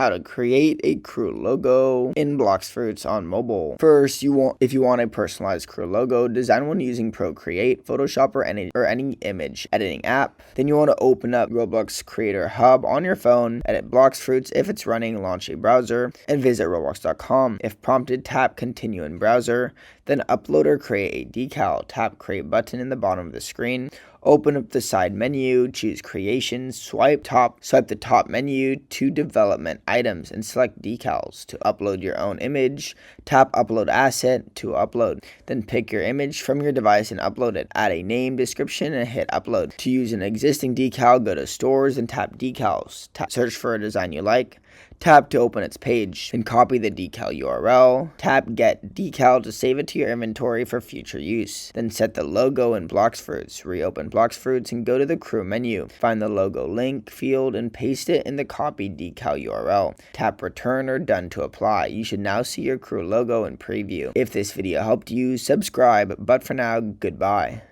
how to create a crew logo in Blox Fruits on mobile. First, if you want a personalized crew logo, design one using Procreate, Photoshop, or any image editing app. Then you want to open up Roblox Creator Hub on your phone, edit Blox Fruits if it's running, launch a browser, and visit roblox.com. If prompted, tap Continue in browser, then upload or create a decal. Tap Create button in the bottom of the screen. Open up the side menu, choose Creation, swipe the top menu to Development Items, and select Decals. To upload your own image, tap Upload Asset to upload. Then pick your image from your device and upload it. Add a name, description, and hit Upload. To use an existing decal, go to Stores and tap Decals. Search for a design you like. Tap to open its page, then copy the decal URL. Tap Get Decal to save it to your inventory for future use. Then set the logo in Blox Fruits. Reopen Blox Fruits and go to the crew menu. Find the logo link field and paste it in the copied decal URL. Tap Return or Done to apply. You should now see your crew logo in preview. If this video helped you, subscribe, but for now, goodbye.